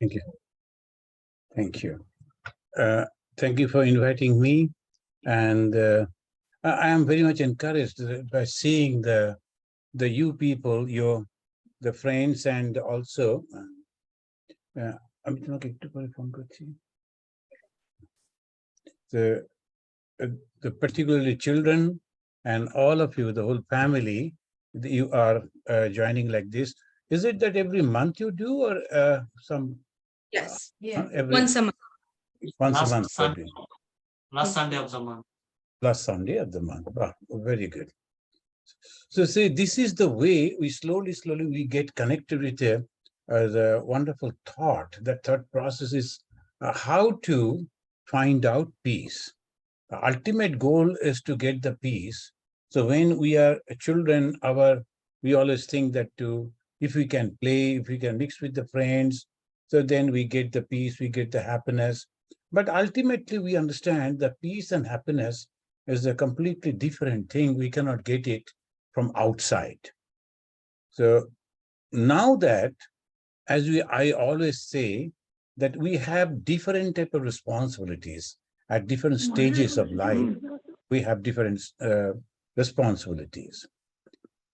Thank you. Thank you. Thank you for inviting me. And I am very much encouraged by seeing the you people, the friends, and also the the particularly children and all of you, the whole family, you are joining like this. Is it that every month you do, or some? Yes. Yeah. Once a month. Once a month. Last Sunday of the month. Last Sunday of the month. Wow, very good. So see, this is the way we slowly we get connected with the wonderful thought. That thought process is how to find out peace. The ultimate goal is to get the peace. So when we are children, we always think that if we can play, if we can mix with the friends, so then we get the peace, we get the happiness. But ultimately, we understand that peace and happiness is a completely different thing. We cannot get it from outside. So now that, I always say that we have different type of responsibilities at different stages of life. We have different responsibilities.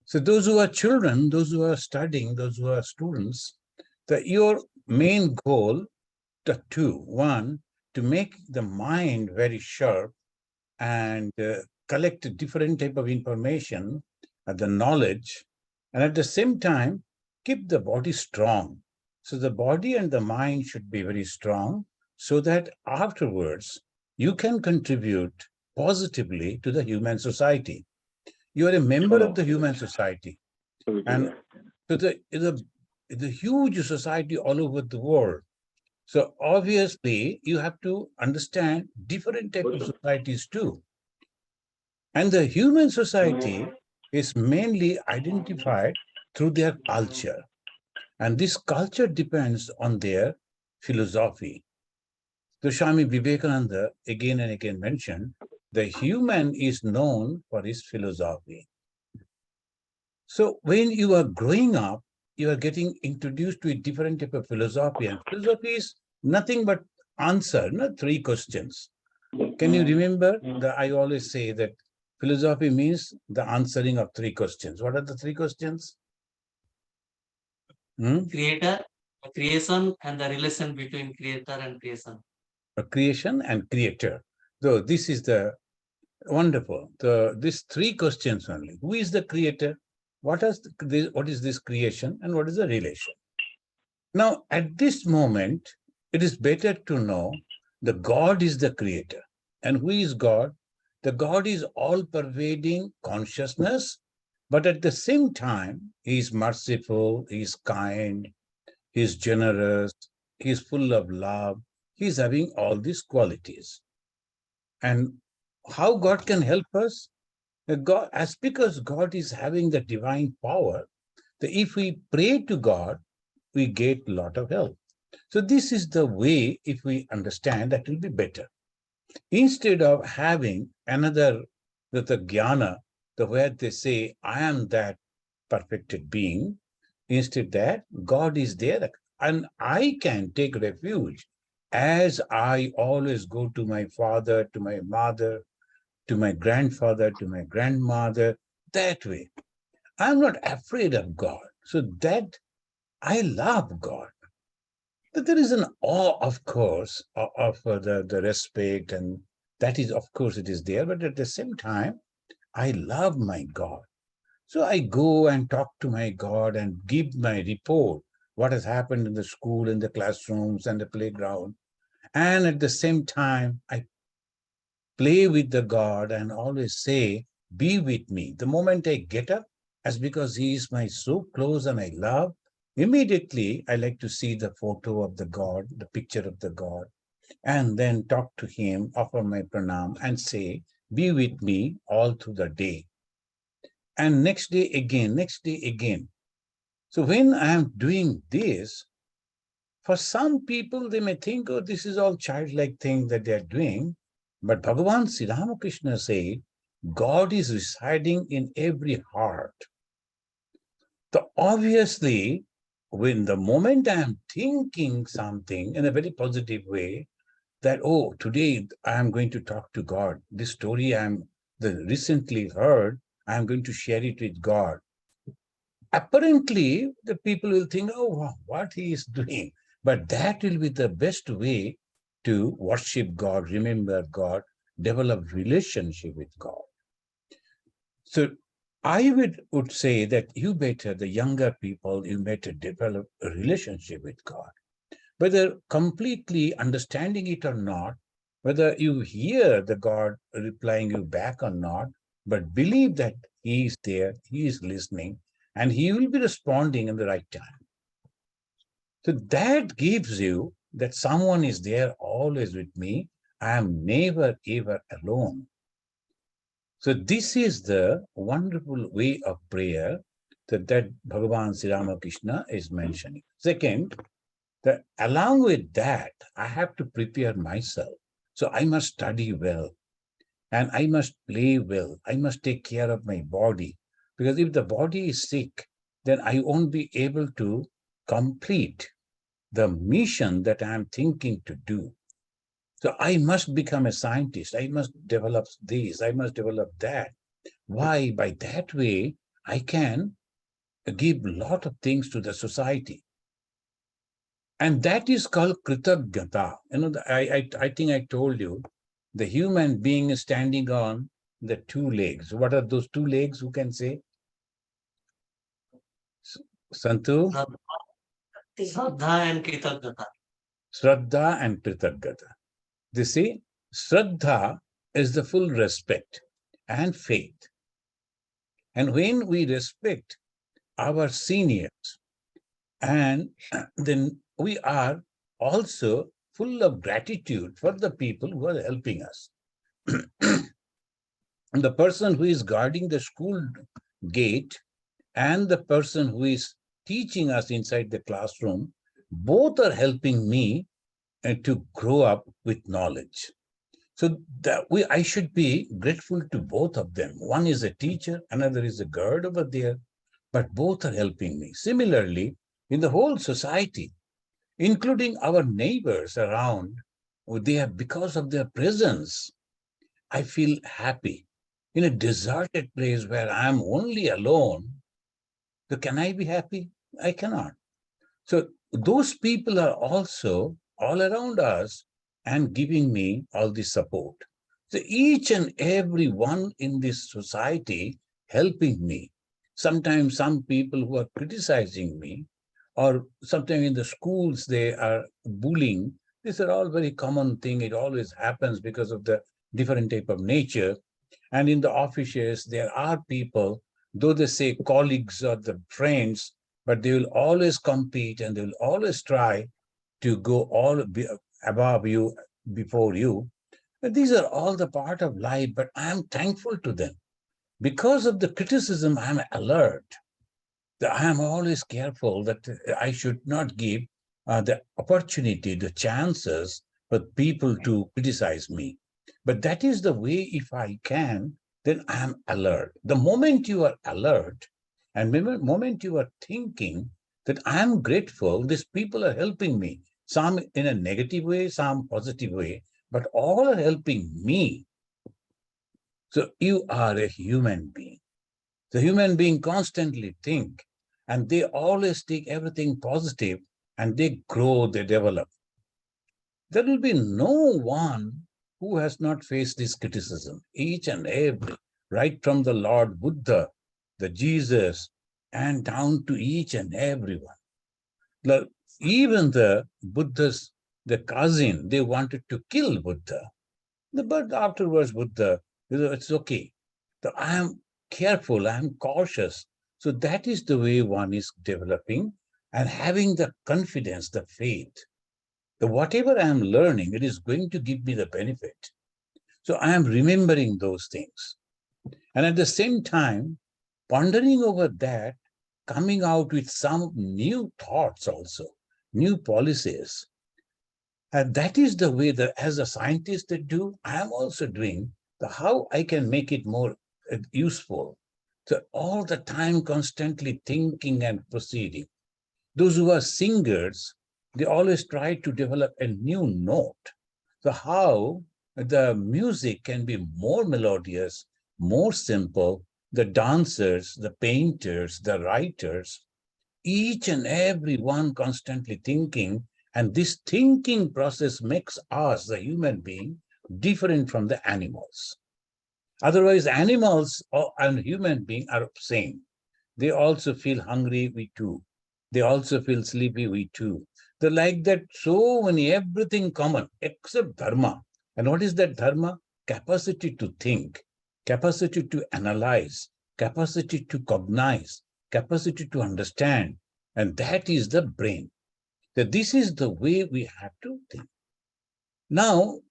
So those who are children, those who are studying, those who are students, your main goal, one, to make the mind very sharp and collect different type of information, the knowledge, and at the same time, keep the body strong. So the body and the mind should be very strong so that afterwards you can contribute positively to the human society. You are a member of the human society. And so the huge society all over the world. So obviously you have to understand different types of societies too. And the human society is mainly identified through their culture. And this culture depends on their philosophy. So Swami Vivekananda again and again mentioned, the human is known for his philosophy. So when you are growing up, you are getting introduced to a different type of philosophy. And philosophy is nothing but answer, not 3 questions. Can you remember that I always say that philosophy means the answering of 3 questions. What are the 3 questions? Creator, creation, and the relation between creator and creation. Creation and creator. So this is the wonderful. These 3 questions only. Who is the creator? What is this creation? And what is the relation? Now, at this moment, it is better to know the God is the creator. And who is God? The God is all-pervading consciousness, but at the same time, he is merciful, he is kind, he is generous, he is full of love. He is having all these qualities. And how God can help us? Because God is having the divine power, that if we pray to God, we get a lot of help. So this is the way, if we understand, that will be better. Instead of having another, the jnana, where they say, I am that perfected being, instead that God is there and I can take refuge as I always go to my father, to my mother, to my grandfather, to my grandmother, that way. I'm not afraid of God. So that I love God. But there is an awe, of course, of the respect, and that is, of course, it is there. But at the same time, I love my God. So I go and talk to my God and give my report, what has happened in the school, in the classrooms, and the playground. And at the same time, I play with the God and always say, be with me. The moment I get up, as because he is my so close and I love, immediately I like to see the photo of the God, the picture of the God, and then talk to him, offer my pranam and say, be with me all through the day. And next day again, next day again. So when I am doing this, for some people, they may think, oh, this is all childlike thing that they are doing. But Bhagavan Sri Ramakrishna said, God is residing in every heart. So obviously, when the moment I am thinking something in a very positive way, that, oh, today I am going to talk to God. This story the recently heard, I am going to share it with God. Apparently, the people will think, oh, wow, what he is doing. But that will be the best way to worship God, remember God, develop relationship with God. So I would say that the younger people, you better develop a relationship with God. Whether completely understanding it or not, whether you hear the God replying you back or not, but believe that he is there, he is listening, and he will be responding in the right time. So that gives you that someone is there always with me. I am never ever alone. So this is the wonderful way of prayer that Bhagavan Sri Ramakrishna is mentioning. Second, that along with that, I have to prepare myself. So I must study well and I must play well. I must take care of my body, because if the body is sick, then I won't be able to complete the mission that I'm thinking to do. So I must become a scientist. I must develop this. I must develop that. Why? By that way, I can give a lot of things to the society. And that is called kritagata. I think I told you, the human being is standing on the two legs. What are those two legs? Who can say? Santu? Shraddha and Kritagata. Shraddha and Kritagata. They say Shraddha is the full respect and faith. And when we respect our seniors, and then we are also full of gratitude for the people who are helping us. The person who is guarding the school gate and the person who is teaching us inside the classroom, both are helping me to grow up with knowledge. So I should be grateful to both of them. One is a teacher, another is a guard over there, but both are helping me. Similarly, in the whole society, including our neighbors around, because of their presence, I feel happy. In a deserted place where I'm only alone, so can I be happy? I cannot. So those people are also all around us and giving me all the support. So each and every one in this society helping me. Sometimes some people who are criticizing me, or sometimes in the schools they are bullying. These are all very common thing. It always happens because of the different type of nature. And in the offices, there are people, though they say colleagues or the friends, but they will always compete and they will always try to go above you, before you. And these are all the part of life, but I am thankful to them. Because of the criticism, I am alert. I am always careful that I should not give the opportunity, the chances for people to criticize me. But that is the way, if I can, then I am alert. The moment you are alert, and the moment you are thinking that I am grateful, these people are helping me, some in a negative way, some positive way, but all are helping me. So you are a human being. The human being constantly think, and they always take everything positive, and they grow, they develop. There will be no one who has not faced this criticism. Each and every, right from the Lord Buddha, the Jesus, and down to each and everyone. Even the Buddha's, the cousin, they wanted to kill Buddha. But afterwards, Buddha, it's okay. So I am careful, I am cautious. So that is the way one is developing and having the confidence, the faith. That whatever I am learning, it is going to give me the benefit. So I am remembering those things. And at the same time, pondering over that, coming out with some new thoughts also, new policies. And that is the way that as a scientist that do, I am also doing the how I can make it more useful. So all the time constantly thinking and proceeding. Those who are singers, they always try to develop a new note. So how the music can be more melodious, more simple, the dancers, the painters, the writers, each and every one constantly thinking, and this thinking process makes us, the human being, different from the animals. Otherwise, animals and human beings are same. They also feel hungry, we too. They also feel sleepy, we too. They're like that, so many, everything common except dharma. And what is that dharma? Capacity to think, capacity to analyze, capacity to cognize, capacity to understand. And that is the brain. That this is the way we have to think. Now,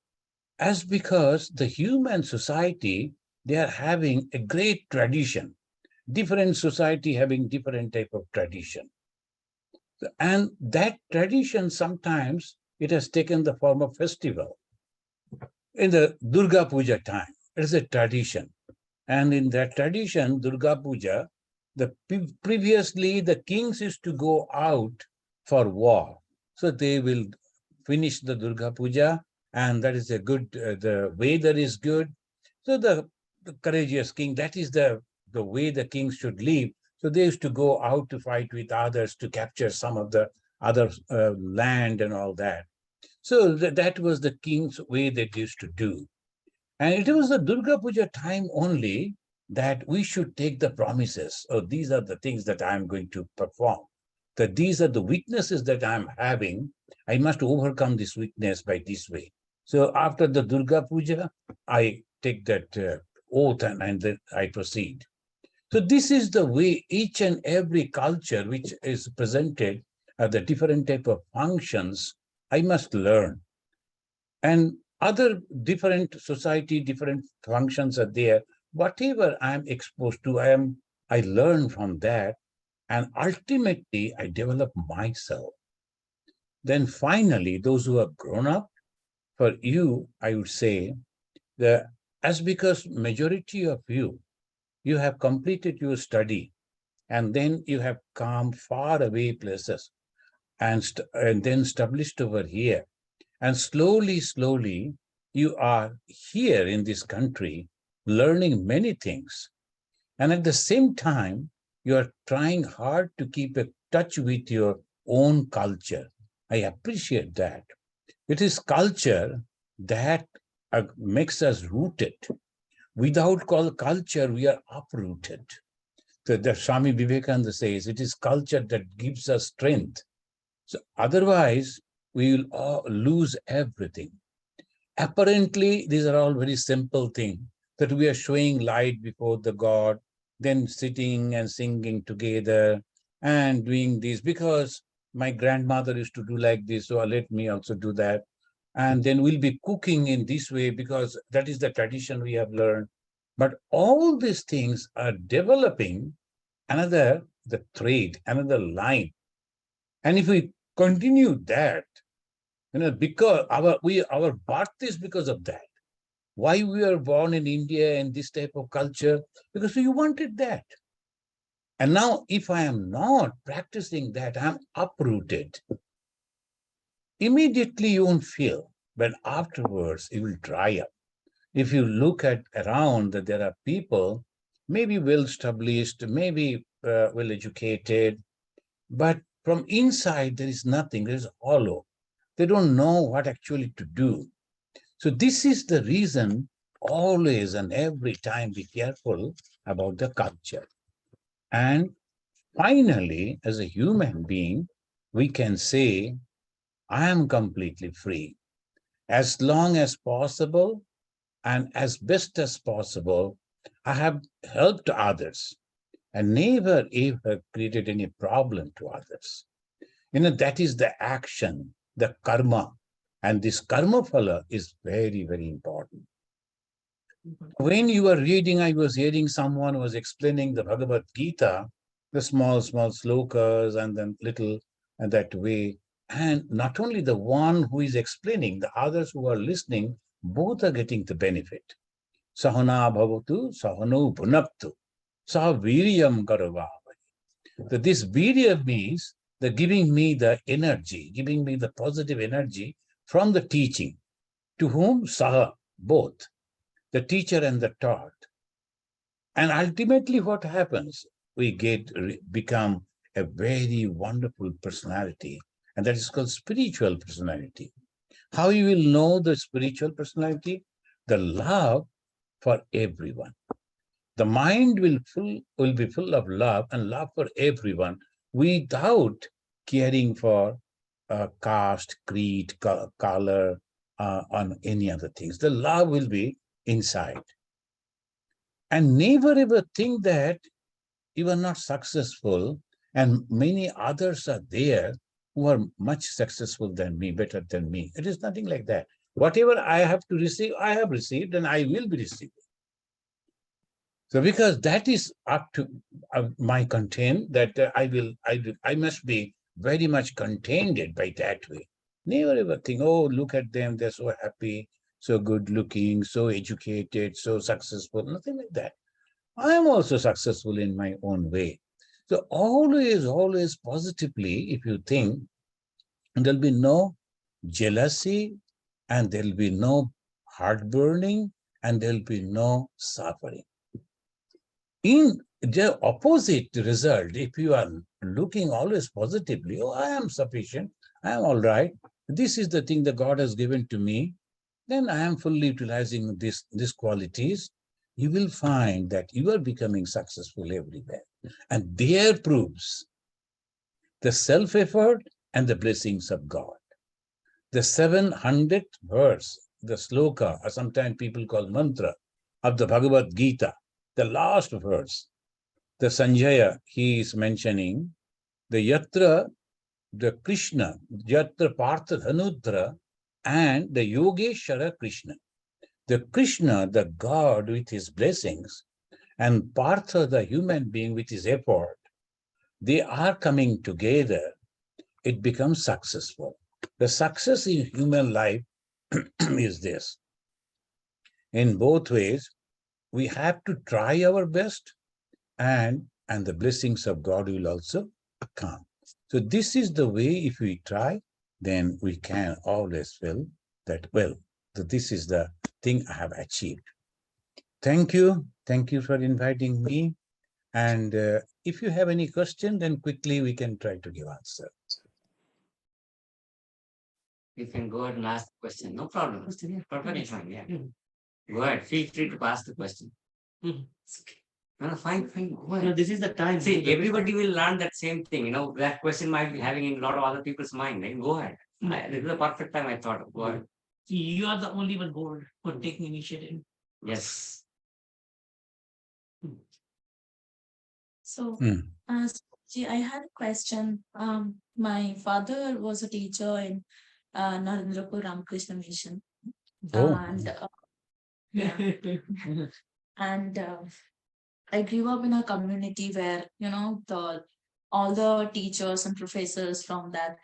as because the human society, they are having a great tradition, different society having different type of tradition. And that tradition, sometimes it has taken the form of festival. In the Durga Puja time, it is a tradition. And in that tradition, Durga Puja, previously the kings used to go out for war. So they will finish the Durga Puja, and that is a good, the weather is good. So the courageous king, that is the way the kings should live. So they used to go out to fight with others to capture some of the other land and all that. So that was the king's way they used to do. And it was the Durga Puja time only that we should take the promises. Oh, these are the things that I'm going to perform. That these are the weaknesses that I'm having. I must overcome this weakness by this way. So after the Durga Puja, I take that oath and then I proceed. So this is the way each and every culture which is presented at the different type of functions, I must learn. And other different society, different functions are there. Whatever I'm exposed to, I learn from that. And ultimately, I develop myself. Then finally, those who have grown up, for you, I would say, that as because majority of you have completed your study, and then you have come far away places and then established over here. And slowly, slowly, you are here in this country learning many things. And at the same time, you are trying hard to keep a touch with your own culture. I appreciate that. It is culture that makes us rooted. Without culture, we are uprooted. The Swami Vivekananda says it is culture that gives us strength. So otherwise, we will all lose everything. Apparently, these are all very simple things, that we are showing light before the God, then sitting and singing together and doing this because my grandmother used to do like this, so let me also do that. And then we'll be cooking in this way because that is the tradition we have learned. But all these things are developing the thread, another line. And if we continue that, because our birth is because of that. Why we are born in India and this type of culture? Because we wanted that. And now if I am not practicing that, I'm uprooted. Immediately you won't feel, but afterwards it will dry up. If you look at around, that there are people, maybe well-established, maybe well-educated, but from inside there is nothing, there is hollow. They don't know what actually to do. So this is the reason always and every time be careful about the culture. And finally, as a human being, we can say, I am completely free. As long as possible and as best as possible, I have helped others and never ever created any problem to others. That is the action, the karma. And this karma phala is very, very important. When you were reading, I was hearing someone was explaining the Bhagavad Gita, the small, small slokas and then little and that way. And not only the one who is explaining, the others who are listening, both are getting the benefit. Sahana bhavatu, sahano bhunaptu, saha viryam karavavai. So this virya means the giving me the energy, giving me the positive energy from the teaching. To whom? Saha, both, the teacher and the taught. And ultimately what happens? We become a very wonderful personality, and that is called spiritual personality. How you will know the spiritual personality? The love for everyone. The mind will be full of love and love for everyone without caring for caste, creed, color, on any other things. The love will be inside. And never ever think that you are not successful and many others are there who are much successful than me, better than me. It is nothing like that. Whatever I have to receive, I have received and I will be receiving. So because that is up to my content, that I must be very much contained by that way. Never ever think, oh, look at them, they're so happy, so good looking, so educated, so successful, nothing like that. I am also successful in my own way. So always positively, if you think, there'll be no jealousy and there'll be no heartburning and there'll be no suffering. In the opposite result, if you are looking always positively, oh, I am sufficient, I am all right, this is the thing that God has given to me, then I am fully utilizing these qualities, you will find that you are becoming successful everywhere. And there proves the self-effort and the blessings of God. The 700th verse, the sloka, or sometimes people call mantra, of the Bhagavad Gita, the last verse, the Sanjaya, he is mentioning the yatra, the Krishna, yatra Partha Dhanudra, and the Yogeshwara Krishna. The Krishna, the God with his blessings, and Partha, the human being with his effort, they are coming together, it becomes successful. The success in human life is this. In both ways, we have to try our best, and the blessings of God will also come. So this is the way, if we try, then we can always feel that, well, this is the thing I have achieved. Thank you for inviting me. And if you have any question, then quickly we can try to give answer. You can go ahead and ask the question. No problem. Perfectly fine. Yeah. Go ahead. Feel free to ask the question. It's okay. No, fine. Go ahead. No, this is the time. See, everybody will learn that same thing. That question might be having in a lot of other people's mind. Like, go ahead. This is the perfect time I thought of. Go ahead. You are the only one bold for taking initiative. Yes. So, Mm. I had a question. My father was a teacher in Narendrapur Ramakrishna Mission, Oh. and yeah, and I grew up in a community where all the teachers and professors from that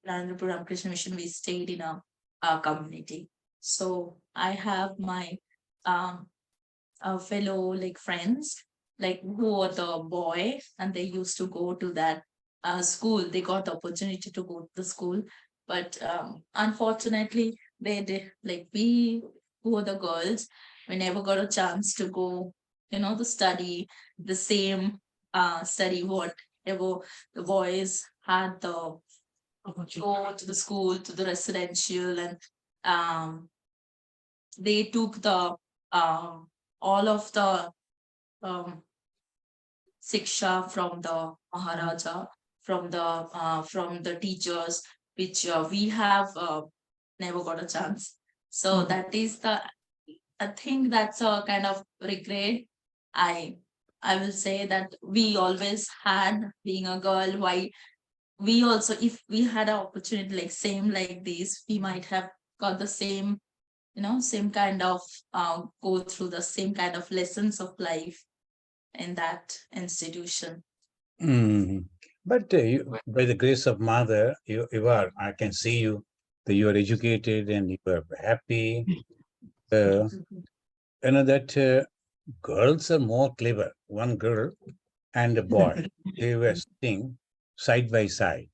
Narendrapur Ramakrishna Mission, we stayed in a community. So I have my fellow like friends like who are the boy and they used to go to that school. They got the opportunity to go to the school, but unfortunately they did like we who are the girls, we never got a chance to go, to study the same study whatever the boys had the go to the school to the residential, and they took the all of the um, siksha from the Maharaja, from the teachers, which we have never got a chance. So that is I think that's a kind of regret. I I will say that we always had being a girl. Why we also, if we had an opportunity like same like this, we might have got the same, same kind of go through the same kind of lessons of life in that institution. Mm. But by the grace of Mother, you are, I can see you, that you are educated and you are happy. That girls are more clever. One girl and a boy, they were sitting side by side.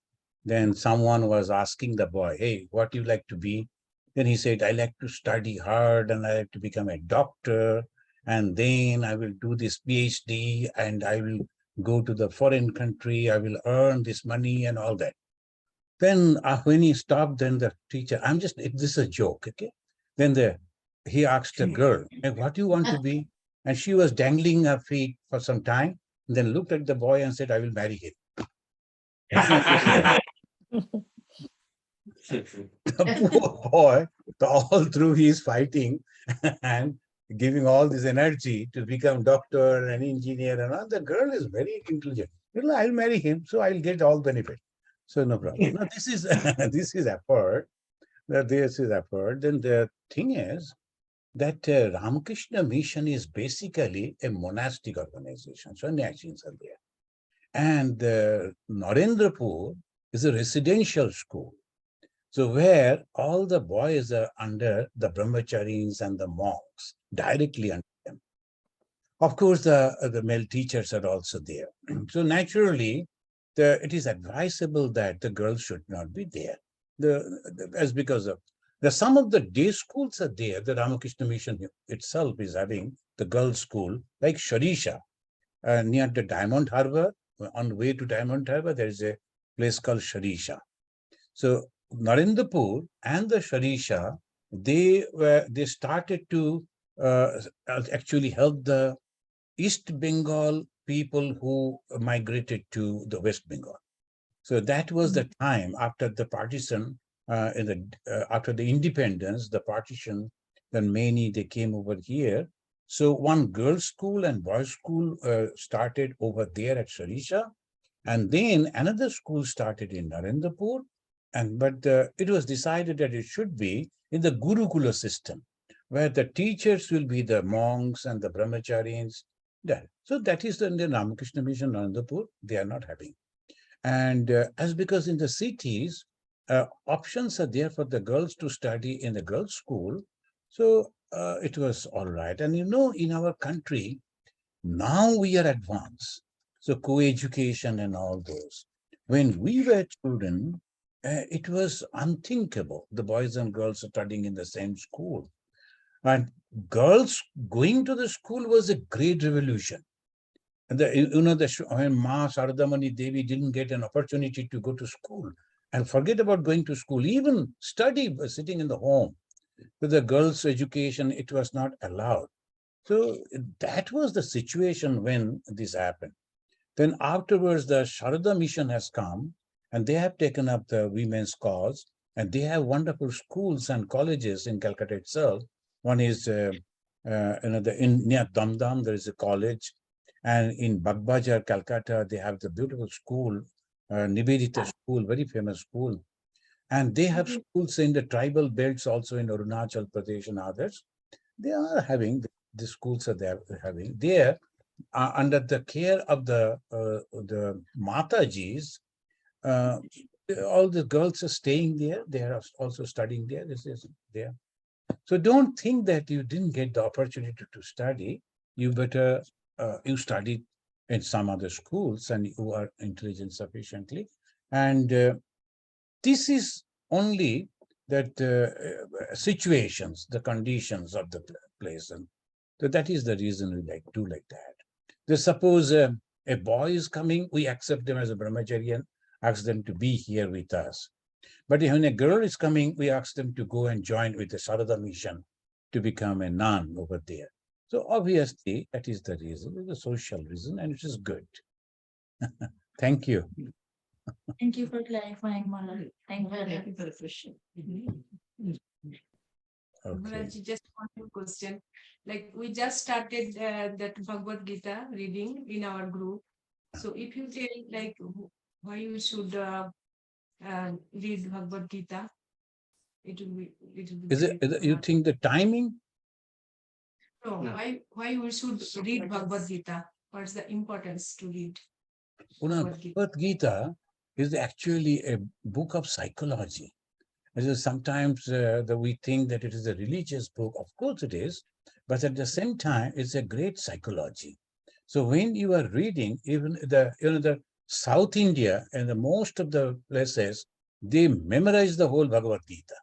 Then someone was asking the boy, hey, what do you like to be? Then he said, I like to study hard and I like to become a doctor. And then I will do this PhD and I will go to the foreign country. I will earn this money and all that. Then when he stopped, then the teacher, this is a joke, okay? Then he asked a girl, hey, what do you want to be? And she was dangling her feet for some time, and then looked at the boy and said, I will marry him. The poor boy, all through he is fighting and giving all this energy to become doctor and engineer and all. The girl is very intelligent. I'll marry him, so I'll get all benefit. So no problem. No, this is this is effort. This is effort. Then the thing is that Ramakrishna Mission is basically a monastic organization. Sannyasins are there. And Narendrapur is a residential school. So where all the boys are under the brahmacharis and the monks, directly under them. Of course, the male teachers are also there. So naturally, it is advisable that the girls should not be there. As because of some of the day schools are there. The Ramakrishna Mission itself is having the girls' school, like Sharisha, near the Diamond Harbor. On the way to Diamond Harbor, there is a place called Sharisha. So Narendrapur and the Sharisha, they started to actually help the East Bengal people who migrated to the West Bengal. So that was the time after the partition, after the independence, the partition, then many, they came over here. So one girls' school and boys' school started over there at Sharisha. And then another school started in Narendrapur. But it was decided that it should be in the Gurukula system, where the teachers will be the monks and the brahmacharis. So that is the Ramakrishna Mission Narendrapur, they are not having. And because in the cities, options are there for the girls to study in the girls' school. So it was all right. And in our country, now we are advanced. So co-education and all those. When we were children, it was unthinkable. The boys and girls are studying in the same school. And girls going to the school was a great revolution. And when Ma Saradamani Devi didn't get an opportunity to go to school, and forget about going to school, even study sitting in the home. With the girls' education, it was not allowed. So that was the situation when this happened. Then afterwards, the Sharada Mission has come, and they have taken up the women's cause, and they have wonderful schools and colleges in Calcutta itself. One is in near Damdam, there is a college, and in Bagbajar, Calcutta, they have the beautiful school, Nivedita school, very famous school. And they have schools in the tribal belts also in Arunachal Pradesh and others. They are having, the schools are there having. There, under the care of the Matajis, all the girls are staying there. They are also studying there. This is there. So don't think that you didn't get the opportunity to study. You better, you studied in some other schools and you are intelligent sufficiently. And this is only that situations, the conditions of the place. And so that is the reason we do like that. So suppose a boy is coming, we accept them as a brahmachari and ask them to be here with us. But when a girl is coming, we ask them to go and join with the Sarada Mission to become a nun over there. So obviously, that is the reason, the social reason, and it is good. Thank you. Thank you for clarifying, Mala. Thank you. For the question. Okay. Just one question. Like we just started that Bhagavad Gita reading in our group. So if you tell like why you should read Bhagavad Gita, it will be. Is it, you think the timing? No, why we should read Bhagavad Gita? What's the importance to read? Bhagavad Gita is actually a book of psychology. Sometimes we think that it is a religious book. Of course it is, but at the same time, it's a great psychology. So when you are reading, even the South India and the most of the places, they memorize the whole Bhagavad Gita.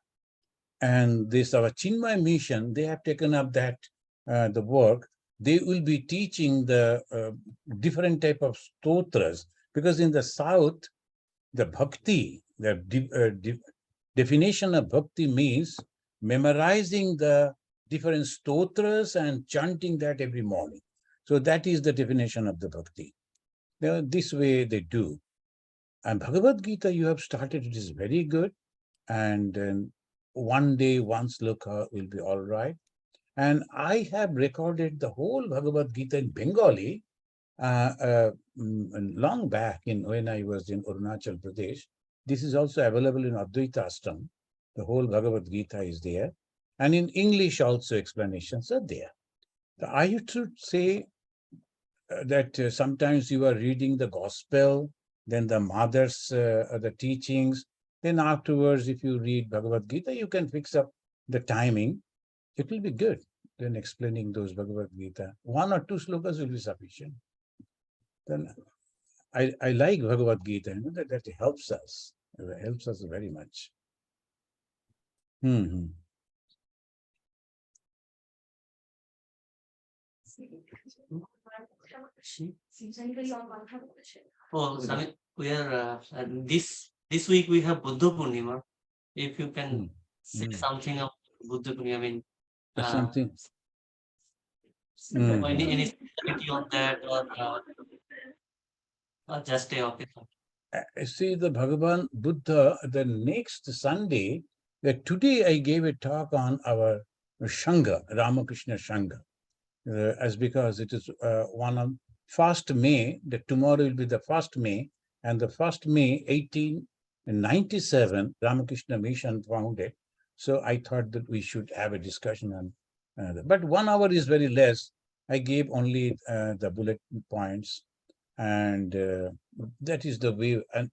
And this our Chinmay mission, they have taken up that the work. They will be teaching the different type of stotras, because in the South, the bhakti, the definition of bhakti means memorizing the different stotras and chanting that every morning. So that is the definition of the bhakti. Now, this way they do. And Bhagavad Gita, you have started, it is very good. And one day, one sloka will be all right. And I have recorded the whole Bhagavad Gita in Bengali long back when I was in Arunachal Pradesh. This is also available in Advaita Ashram. The whole Bhagavad Gita is there. And in English also explanations are there. I used to say that sometimes you are reading the gospel, then the mothers, the teachings, then afterwards, if you read Bhagavad Gita, you can fix up the timing. It will be good. Then explaining those Bhagavad Gita, 1 or 2 slokas will be sufficient. Then I like Bhagavad Gita, you know, that helps us. It helps us very much. Oh, Sami, we are this week we have Buddha Purnima. If you can say something about Buddha Purnima, I mean, Something. any speciality on that, or just a okay. See, the Bhagavan Buddha, the next Sunday, that today I gave a talk on our Shanga, Ramakrishna Shanga, as because it is one of 1st May, that tomorrow will be the 1st May, and the 1st May 1897, Ramakrishna Mission founded. So I thought that we should have a discussion on but 1 hour is very less. I gave only the bullet points, and that is the way. And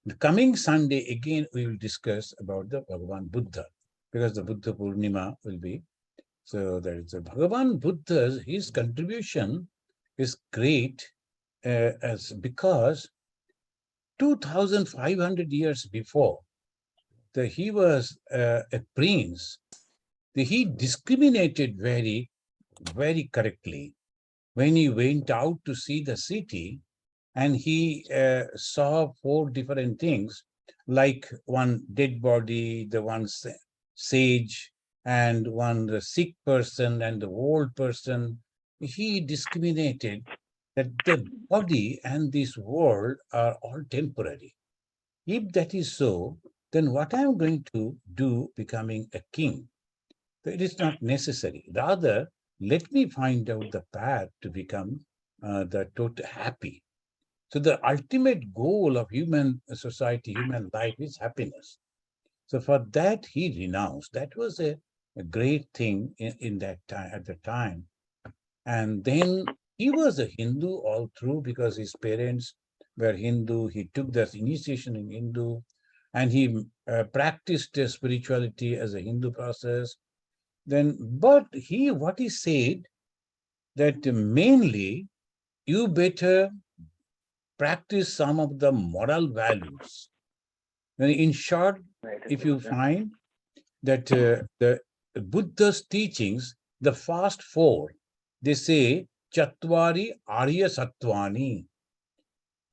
the coming Sunday, again, we will discuss about the Bhagavan Buddha, because the Buddha Purnima will be. So there is a Bhagavan Buddha's, his contribution is great as because 2,500 years before, he was a prince. He discriminated very, very correctly when he went out to see the city, and he saw 4 different things, like one dead body, the one sage, and one the sick person and the old person. He discriminated that the body and this world are all temporary. If that is so, then what I am going to do becoming a king? It is not necessary. Rather, let me find out the path to become the total happy. So the ultimate goal of human society, human life is happiness. So for that, he renounced. That was a great thing in that time, at the time. And then he was a Hindu all through, because his parents were Hindu. He took the initiation in Hindu, and he practiced spirituality as a Hindu process. Then, but what he said, that mainly you better practice some of the moral values. In short, if you find that the Buddha's teachings, the first 4, they say Chatvari Arya Sattvani.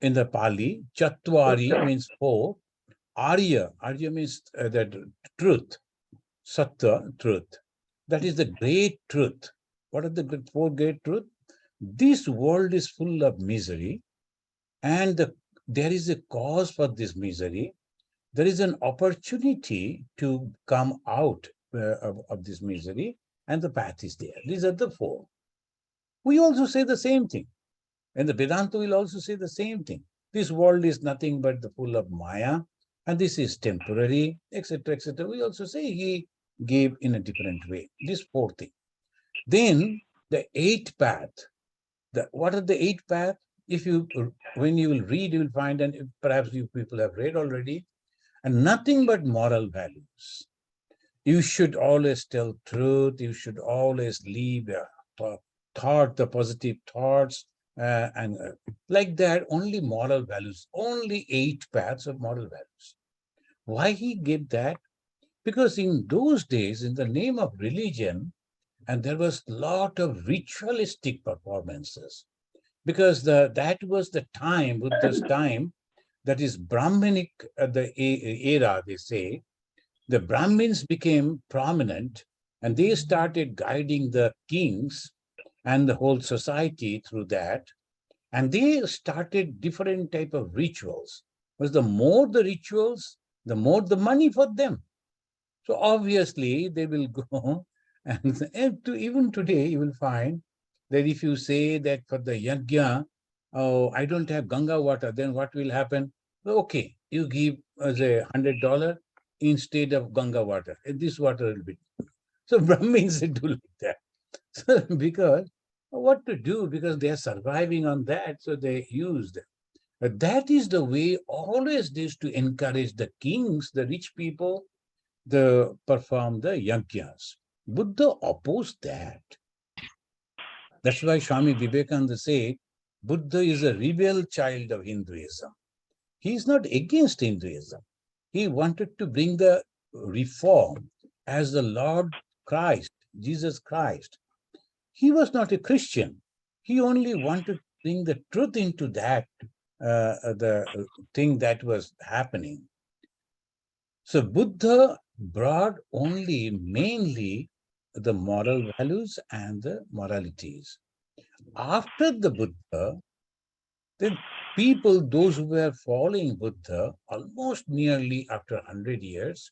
In the Pali, Chatvari means 4. Arya means that truth. Sattva, truth. That is the great truth. What are the 4 great truths? This world is full of misery, and there is a cause for this misery. There is an opportunity to come out of this misery, and the path is there. These are the 4. We also say the same thing, and the Vedanta will also say the same thing. This world is nothing but the full of Maya, and this is temporary, etc., etc. We also say he gave in a different way. This 4 thing. Then the 8th path. What are the 8 paths? When you will read, you will find, and perhaps you people have read already, and nothing but moral values. You should always tell truth. You should always leave the positive thoughts, and like that, only moral values, only 8 paths of moral values. Why he gave that? Because in those days, in the name of religion, and there was a lot of ritualistic performances, because that was the time, Buddha's time, that is Brahminic, era, they say. The Brahmins became prominent and they started guiding the kings and the whole society through that. And they started different type of rituals. Because the more the rituals, the more the money for them. So obviously they will go and even today you will find that if you say that for the yajna, oh, I don't have Ganga water, then what will happen? Okay, you give us $100 instead of Ganga water. And this water will be. So Brahmins do like that. So because what to do? Because they are surviving on that, so they use them. But that is the way always this to encourage the kings, the rich people, the perform the yajnas. Buddha opposed that. That's why Swami Vivekananda said, Buddha is a rebel child of Hinduism. He is not against Hinduism. He wanted to bring the reform as the Lord Christ, Jesus Christ. He was not a Christian. He only wanted to bring the truth into that, the thing that was happening. So Buddha brought only mainly the moral values and the moralities. After the Buddha, then people, those who were following Buddha, almost nearly after 100 years,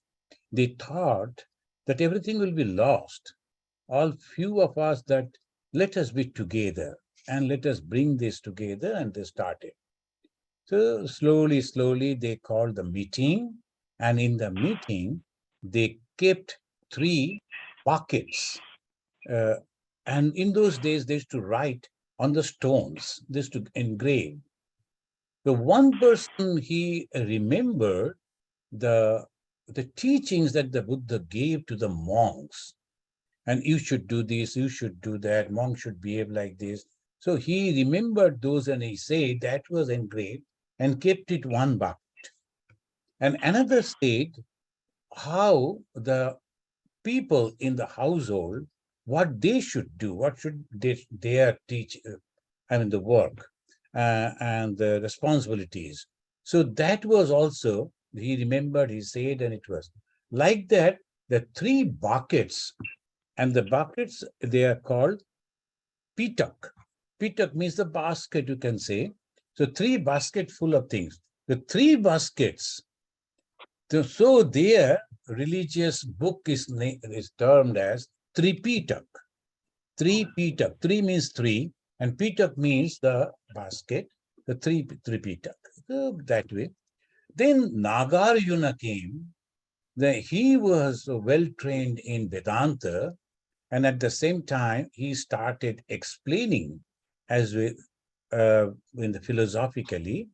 they thought that everything will be lost. All few of us that let us be together and let us bring this together, and they started. So slowly, slowly they called the meeting, and in the meeting, they kept 3 buckets. Uh, and in those days, they used to write on the stones, they used to engrave. The one person he remembered the teachings that the Buddha gave to the monks. And you should do this, you should do that, monks should behave like this. So he remembered those and he said that was engraved and kept it one bucket. And another said how the people in the household, what they should do, what should their teach, the work and the responsibilities. So that was also, he remembered, he said, and it was like that, the 3 buckets, and the buckets, they are called pitak. Pitak means the basket, you can say. So 3 baskets full of things. The 3 baskets, so their religious book is termed as Tripitak. 3 Pitak. 3 means 3, and Pitak means the basket, the 3 Pitak. So that way. Then Nagarjuna came. He was well trained in Vedanta, and at the same time, he started explaining as with in the philosophically.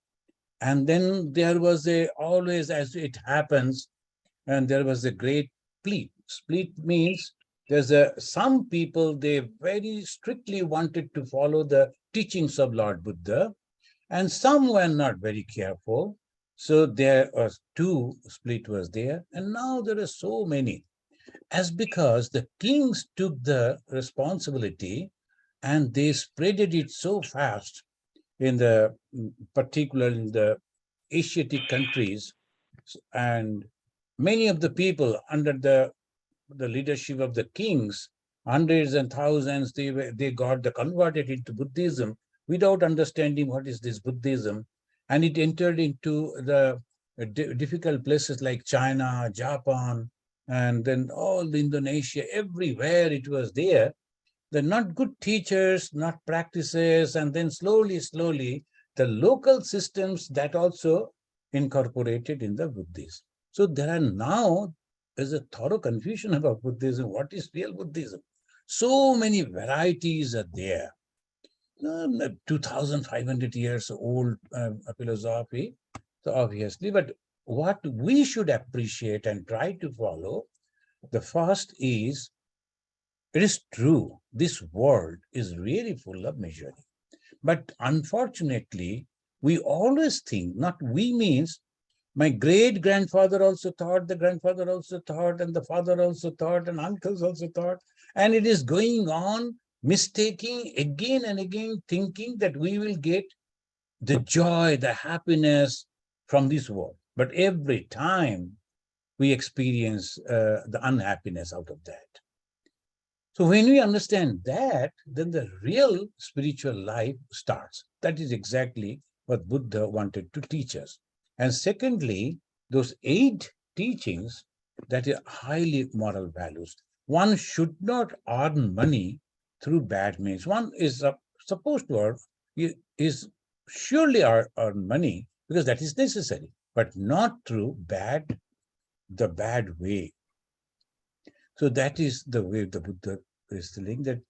And then there was always, as it happens, and there was a great split. Split means some people, they very strictly wanted to follow the teachings of Lord Buddha, and some were not very careful. So there was 2 split was there, and now there are so many. As because the kings took the responsibility and they spreaded it so fast in the particular in the Asiatic countries, and many of the people under the leadership of the kings, hundreds and thousands, they got converted into Buddhism without understanding what is this Buddhism, and it entered into the difficult places like China, Japan, and then all the Indonesia, everywhere it was there. They're not good teachers, not practices, and then slowly, slowly, the local systems that also incorporated in the Buddhism. So there are now, there's a thorough confusion about Buddhism. What is real Buddhism? So many varieties are there. 2,500 years old philosophy, so obviously, but what we should appreciate and try to follow, the first is, it is true, this world is really full of misery. But unfortunately, we always think, not we means my great grandfather also thought, the grandfather also thought, and the father also thought, and uncles also thought. And it is going on, mistaking again and again, thinking that we will get the joy, the happiness from this world. But every time we experience the unhappiness out of that. So when we understand that, then the real spiritual life starts. That is exactly what Buddha wanted to teach us. And secondly, those 8 teachings that are highly moral values. One should not earn money through bad means. One is supposed to earn, is surely earn money because that is necessary, but not through the bad way. So that is the way the Buddha is telling that,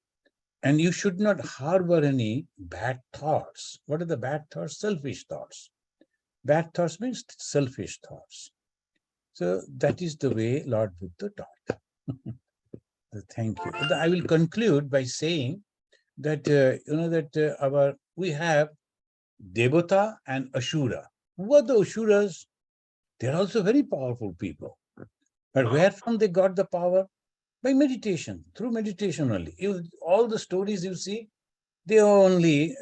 and you should not harbor any bad thoughts. What are the bad thoughts? Selfish thoughts. Bad thoughts means selfish thoughts. So that is the way Lord Buddha taught. Thank you. I will conclude by saying that we have Devata and Ashura. Who are the Asuras? They are also very powerful people. But where from they got the power? By meditation, through meditation only. All the stories you see, they only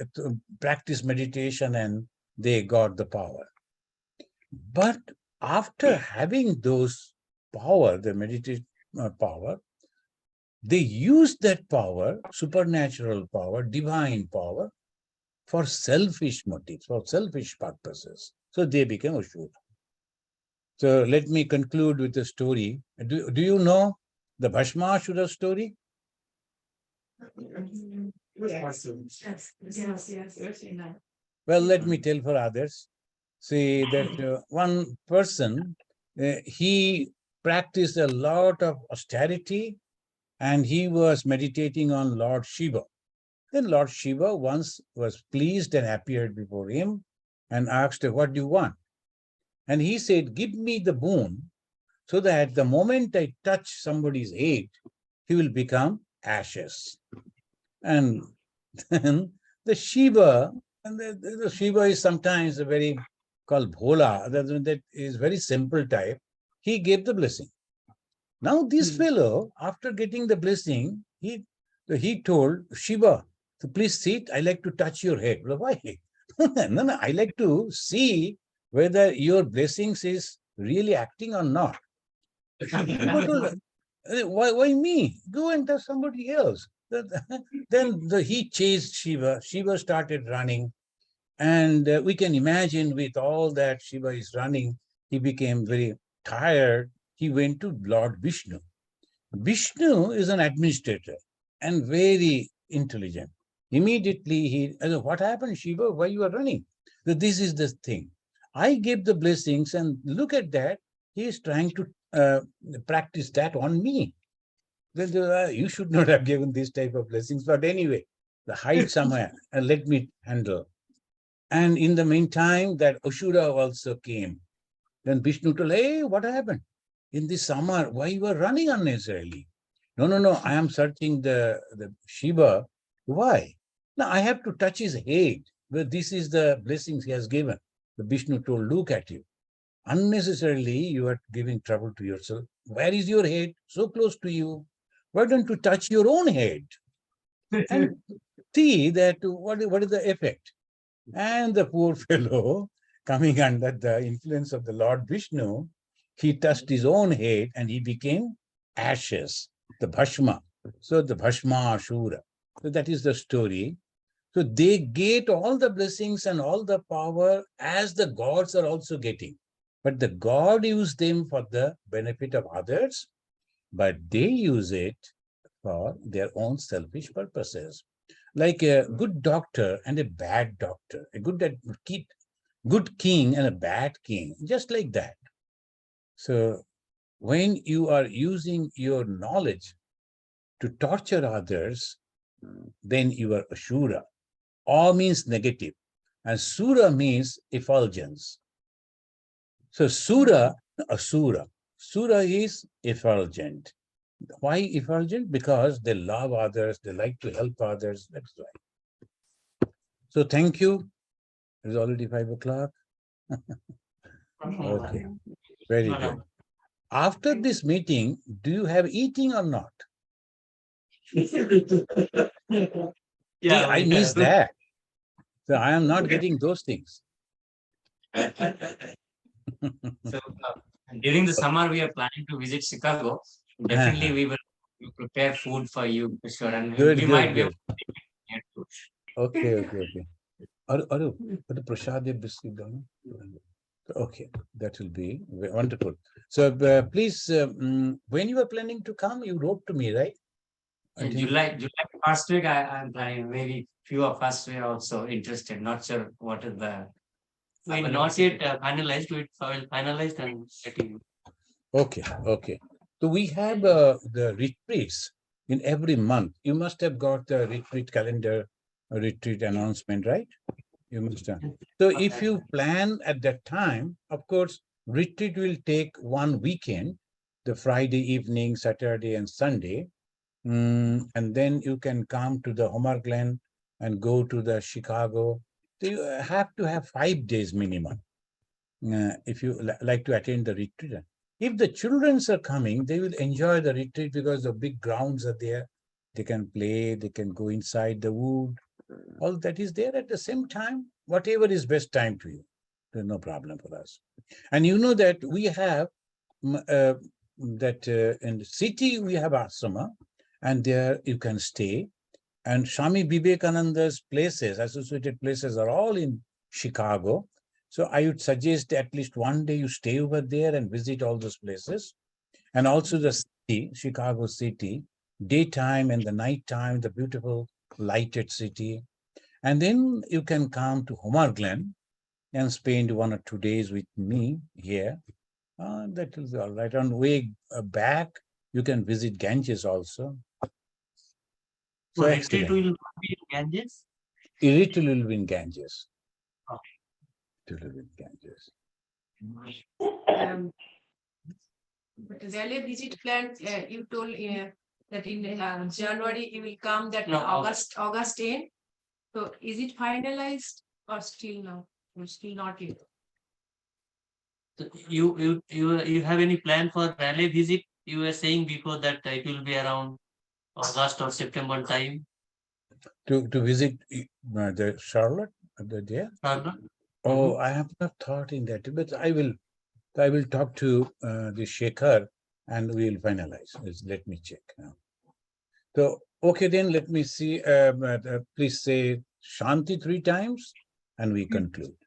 practice meditation and they got the power. But after having those power, the meditation power, they use that power, supernatural power, divine power, for selfish motives, for selfish purposes. So they became Ashura. So let me conclude with a story. Do you know the Bhashmashura story? Yes. Well, let me tell for others. See that one person, he practiced a lot of austerity and he was meditating on Lord Shiva. Then Lord Shiva once was pleased and appeared before him and asked, what do you want? And he said, give me the boon so that the moment I touch somebody's head, he will become ashes. And then the Shiva, and the Shiva is sometimes a very called Bhola, that is very simple type. He gave the blessing. Now this fellow, after getting the blessing, he told Shiva, so please sit, I like to touch your head. Well, why? No, I like to see whether your blessings is really acting or not. Shiva told, why me? Go and touch somebody else. Then he chased Shiva. Shiva started running. And we can imagine with all that Shiva is running, he became very tired. He went to Lord Vishnu. Vishnu is an administrator and very intelligent. Immediately what happened, Shiva? Why you are running? So this is the thing. I gave the blessings and look at that. He is trying to practice that on me. Well, you should not have given this type of blessings, but anyway, hide somewhere and let me handle. And in the meantime, that Ashura also came. Then Vishnu told, hey, what happened? In this summer, why you are running unnecessarily? No, I am searching the Shiva. Why? Now I have to touch his head. Well, this is the blessings he has given. The Vishnu told, look at you. Unnecessarily, you are giving trouble to yourself. Where is your head? So close to you. Why don't you touch your own head? And see that what is the effect? And the poor fellow, coming under the influence of the Lord Vishnu, he touched his own head and he became ashes, the Bhashma. So the Bhashma Ashura. So that is the story. So they get all the blessings and all the power as the gods are also getting. But the God used them for the benefit of others, but they use it for their own selfish purposes. Like a good doctor and a bad doctor, a good king and a bad king, just like that. So when you are using your knowledge to torture others, then you are Ashura. Or means negative, and Sura means effulgence. So Asura. Sura is effulgent. Why effulgent? Because they love others, they like to help others, that's why. So thank you. It's already 5 o'clock. Okay, very good. After this meeting, do you have eating or not? Yeah, I miss that. So I am not getting those things. So during the summer, we are planning to visit Chicago. Definitely, we will prepare food for you, for sure, and Good, we good, might be good. able to get food. Okay, okay, okay. Aru, prasad biscuit dono. Okay, that will be wonderful. So please, when you are planning to come, you wrote to me, right? In July first week, I'm planning. Maybe few of us were also interested. Not sure what is the. we not yet finalized. We will finalize and let you. Okay, okay. So we have the retreats in every month. You must have got the retreat calendar, retreat announcement, right? You must have. So if you plan at that time, of course, retreat will take one weekend, the Friday evening, Saturday and Sunday. And then you can come to the Homer Glen and go to the Chicago. So you have to have 5 days minimum if you like to attend the retreat. If the children are coming, they will enjoy the retreat because the big grounds are there. They can play, they can go inside the wood. All that is there at the same time, whatever is best time to you. There's no problem for us. And you know that we have that in the city, we have ashrama, and there you can stay. And Swami Vivekananda's places, associated places are all in Chicago. So I would suggest at least one day you stay over there and visit all those places. And also the city, Chicago city, daytime and the nighttime, the beautiful lighted city. And then you can come to Homer Glen and spend 1 or 2 days with me here. That is all right. On the way back, you can visit Ganges also. So retreat excellent. will be in Ganges. It will be in Ganges. Okay. It will be in Ganges. But Raleigh visit plan, you told that in January you will come, that No, August 10. So is it finalized or still no? Or still not yet? So you have any plan for Raleigh visit? You were saying before that it will be around August or September time. To visit the Charlotte there? Charlotte? Oh, I have not thought in that, but I will talk to the Shekhar and we will finalize. Let me check now. So, okay, then let me see. Please say Shanti 3 times and we conclude.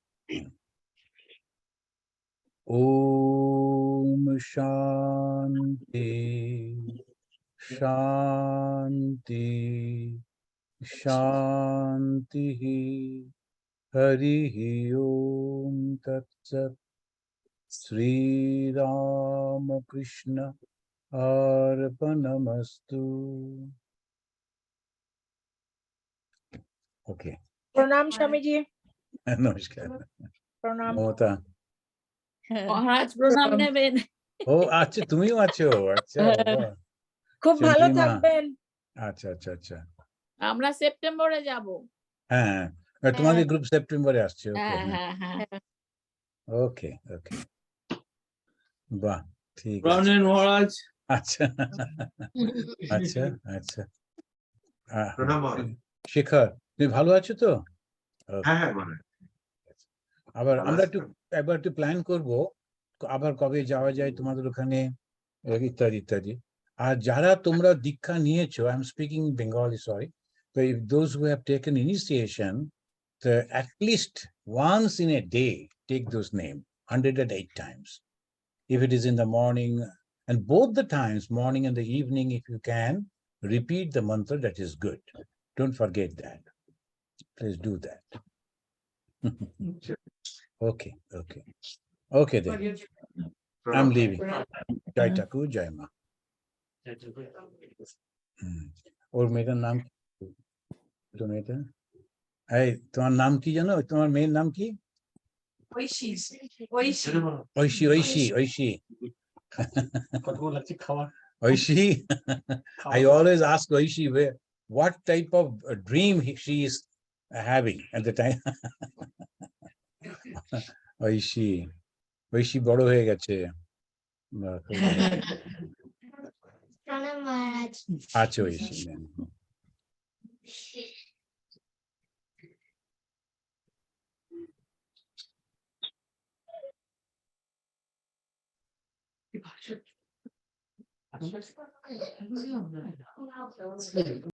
Om Shanti, Shanti, Shanti. Hari Om Tat Sat. Sri Rama Krishna Arpanamastu. Okay. প্রণাম স্বামীজি। নমস্কার। প্রণাম। মমতা। মহারাজ প্রণাম নেবেন। ও আচ্ছা, তুমিও আছো? আচ্ছা, বাবা। খুব ভালো চন্দ্রিমা। থাকবেন। আচ্ছা, আচ্ছা, আচ্ছা। আমরা সেপ্টেম্বরে যাব। হ্যাঁ, তোমাদের গ্রুপ সেপ্টেম্বরে আসছে। ওকে, হ্যাঁ। ওকে, ওকে। বাহ, ঠিক আছে। মহারাজ। আচ্ছা, আচ্ছা, আচ্ছা। শেখর, তুমি ভালো আছো তো? হ্যাঁ, আবার আমরা একবার একটু প্ল্যান করব, আবার কবে যাওয়া যায় তোমাদের ওখানে, ইত্যাদি ইত্যাদি। আর যারা তোমরা দীক্ষা নিয়েছো, I am speaking Bengali, sorry, তো if those who have taken initiation, at least once in a day take those names 108 times. If it is in the morning, and both the times, morning and the evening, if you can repeat the mantra, that is good. Don't forget that. Please do that. Okay, okay. Okay then. I'm leaving. Jai Thakur, Jai Ma. ওর মেয়েটার নাম কি? তো মেয়েটা, এই তোমার নাম কি জানো? তোমার মেয়ের নাম কি? Oishi. Oishi, Oishi, Oishi. Oishi, I always ask Oishi what type of dream she is having at the time. Oishi Oishi বড় হয়ে গেছে। বাহ, খুব ভালো। প্রণাম মহারাজ। আছে ঐশী।